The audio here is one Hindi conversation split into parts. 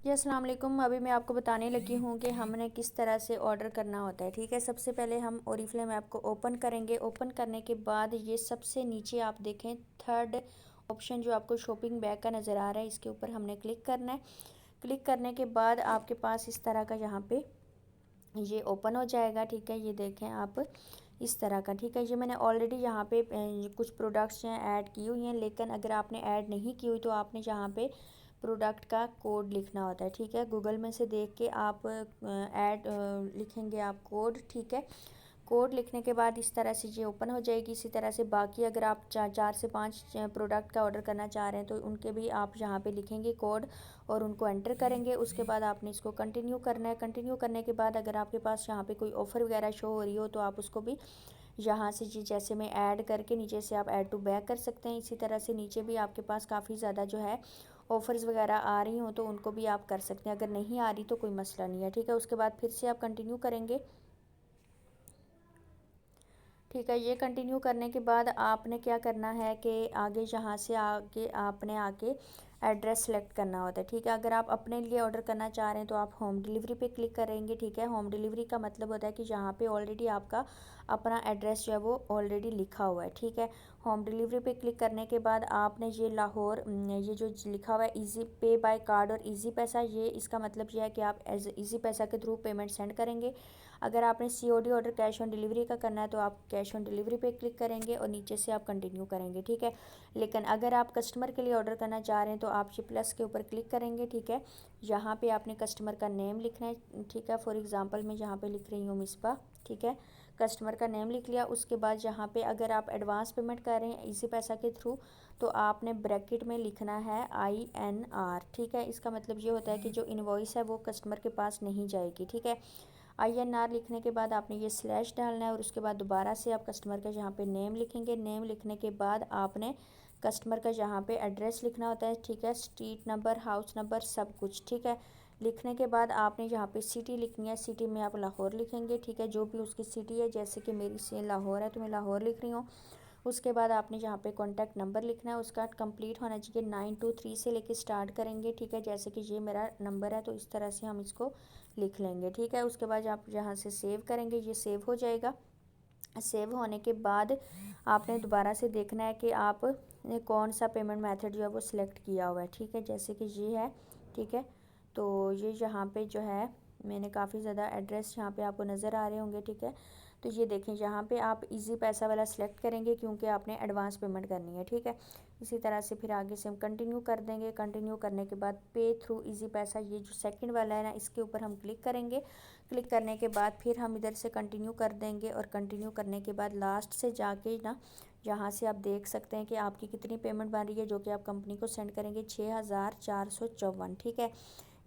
जी अस्सलाम वालेकुम। अभी मैं आपको बताने लगी हूँ कि हमने किस तरह से ऑर्डर करना होता है। ठीक है, सबसे पहले हम ओरिफ्लेम ऐप को ओपन करेंगे। ओपन करने के बाद ये सबसे नीचे आप देखें थर्ड ऑप्शन जो आपको शॉपिंग बैग का नज़र आ रहा है, इसके ऊपर हमने क्लिक करना है। क्लिक करने के बाद आपके पास इस तरह का यहाँ पे ये ओपन हो जाएगा। ठीक है, ये देखें आप इस तरह का। ठीक है, ये मैंने ऑलरेडी यहाँ पे कुछ प्रोडक्ट्स हैं ऐड की हुई हैं, लेकिन अगर आपने ऐड नहीं की हुई तो आपने यहाँ पे प्रोडक्ट का कोड लिखना होता है। ठीक है, गूगल में से देख के आप ऐड लिखेंगे आप कोड। ठीक है, कोड लिखने के बाद इस तरह से ये ओपन हो जाएगी। इसी तरह से बाकी अगर आप 4 से 5 प्रोडक्ट का ऑर्डर करना चाह रहे हैं तो उनके भी आप यहाँ पे लिखेंगे कोड और उनको एंटर करेंगे। उसके बाद आपने इसको कंटिन्यू करना है। कंटिन्यू करने के बाद अगर आपके पास यहाँ पे कोई ऑफ़र वगैरह शो हो रही हो तो आप उसको भी यहाँ से जी जैसे मैं ऐड करके नीचे से आप ऐड टू बैक कर सकते हैं। इसी तरह से नीचे भी आपके पास काफ़ी ज़्यादा जो है ऑफ़र्स वगैरह आ रही हो तो उनको भी आप कर सकते हैं। अगर नहीं आ रही तो कोई मसला नहीं है। ठीक है, उसके बाद फिर से आप कंटिन्यू करेंगे। ठीक है, ये कंटिन्यू करने के बाद आपने क्या करना है कि आगे यहाँ से आगे आपने आके एड्रेस सेलेक्ट करना होता है। ठीक है, अगर आप अपने लिए ऑर्डर करना चाह रहे हैं तो आप होम डिलीवरी पे क्लिक करेंगे। ठीक है, होम डिलीवरी का मतलब होता है कि यहाँ पे ऑलरेडी आपका अपना एड्रेस जो है वो ऑलरेडी लिखा हुआ है। ठीक है, होम डिलीवरी पे क्लिक करने के बाद आपने ये लाहौर ये जो लिखा हुआ है ईजी पे बाय कार्ड और ईजी पैसा, ये इसका मतलब ये है कि आप एज ईजी पैसा के थ्रू पेमेंट सेंड करेंगे। अगर आपने COD order cash on delivery का करना है तो आप कैश ऑन डिलीवरी पे क्लिक करेंगे और नीचे से आप कंटिन्यू करेंगे। ठीक है, लेकिन अगर आप कस्टमर के लिए ऑर्डर करना चाह रहे हैं तो आप ये प्लस के ऊपर क्लिक करेंगे। ठीक है, यहाँ पे आपने कस्टमर का नेम लिखना है। ठीक है, फॉर एग्ज़ाम्पल मैं यहाँ पे लिख रही हूँ मिसबा। ठीक है, कस्टमर का नेम लिख लिया। उसके बाद यहाँ पे अगर आप एडवांस पेमेंट कर रहे हैं इसी पैसा के थ्रू तो आपने ब्रैकेट में लिखना है INR। ठीक है, इसका मतलब ये होता है कि जो इनवॉइस है वो कस्टमर के पास नहीं जाएगी। ठीक है, INR लिखने के बाद आपने ये स्लैश डालना है और उसके बाद दोबारा से आप कस्टमर का यहाँ पे नेम लिखेंगे। नेम लिखने के बाद आपने कस्टमर का यहाँ पे एड्रेस लिखना होता है। ठीक है, स्ट्रीट नंबर, हाउस नंबर, सब कुछ। ठीक है, लिखने के बाद आपने यहाँ पे सिटी लिखनी है। सिटी में आप लाहौर लिखेंगे। ठीक है, जो भी उसकी सिटी है, जैसे कि मेरी से लाहौर है तो मैं लाहौर लिख रही हूँ। उसके बाद आपने यहाँ पे कॉन्टैक्ट नंबर लिखना है, उसका कंप्लीट होना चाहिए 923 से लेके स्टार्ट करेंगे। ठीक है, जैसे कि ये मेरा नंबर है तो इस तरह से हम इसको लिख लेंगे। ठीक है, उसके बाद आप यहाँ से सेव करेंगे, ये सेव हो जाएगा। सेव होने के बाद आपने दोबारा से देखना है कि आप ने कौन सा पेमेंट मेथड जो है वो सिलेक्ट किया हुआ है। ठीक है, जैसे कि ये है। ठीक है, तो ये यहाँ पे जो है मैंने काफ़ी ज़्यादा एड्रेस यहाँ पे आपको नज़र आ रहे होंगे। ठीक है, तो ये देखें यहाँ पे आप इजी पैसा वाला सिलेक्ट करेंगे क्योंकि आपने एडवांस पेमेंट करनी है। ठीक है, इसी तरह से फिर आगे से हम कंटिन्यू कर देंगे। कंटिन्यू करने के बाद पे थ्रू इजी पैसा, ये जो सेकंड वाला है ना, इसके ऊपर हम क्लिक करेंगे। क्लिक करने के बाद फिर हम इधर से कंटिन्यू कर देंगे और कंटिन्यू करने के बाद लास्ट से जाके ना यहाँ से आप देख सकते हैं कि आपकी कितनी पेमेंट बन रही है, जो कि आप कंपनी को सेंड करेंगे 6454। ठीक है,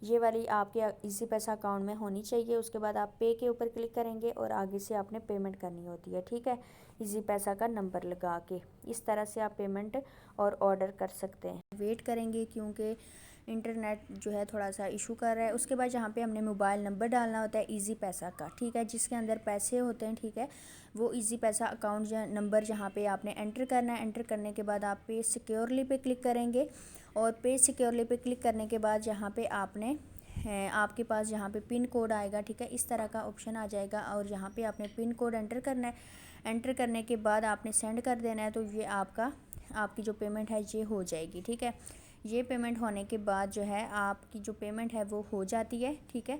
ये वाली आपके इजी पैसा अकाउंट में होनी चाहिए। उसके बाद आप पे के ऊपर क्लिक करेंगे और आगे से आपने पेमेंट करनी होती है। ठीक है, इजी पैसा का नंबर लगा के इस तरह से आप पेमेंट और ऑर्डर कर सकते हैं। वेट करेंगे क्योंकि इंटरनेट जो है थोड़ा सा इशू कर रहा है। उसके बाद यहाँ पे हमने मोबाइल नंबर डालना होता है इजी पैसा का। ठीक है, जिसके अंदर पैसे होते हैं। ठीक है, वो इजी पैसा अकाउंट नंबर यहाँ पे आपने एंटर करना है। एंटर करने के बाद आप पे सिक्योरली पे क्लिक करेंगे और पे सिक्योरली पे क्लिक करने के बाद यहाँ पे आपने आपके पास यहाँ पे पिन कोड आएगा। ठीक है, इस तरह का ऑप्शन आ जाएगा और यहाँ पे आपने पिन कोड एंटर करना है। एंटर करने के बाद आपने सेंड कर देना है, तो ये आपकी जो पेमेंट है ये हो जाएगी। ठीक है, ये पेमेंट होने के बाद जो है आपकी जो पेमेंट है वो हो जाती है। ठीक है,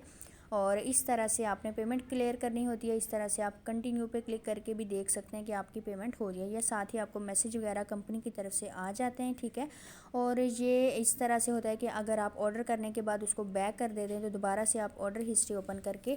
और इस तरह से आपने पेमेंट क्लियर करनी होती है। इस तरह से आप कंटिन्यू पे क्लिक करके भी देख सकते हैं कि आपकी पेमेंट हो रही है, या साथ ही आपको मैसेज वगैरह कंपनी की तरफ से आ जाते हैं। ठीक है, और ये इस तरह से होता है कि अगर आप ऑर्डर करने के बाद उसको बैक कर देते हैं तो दोबारा से आप ऑर्डर हिस्ट्री ओपन करके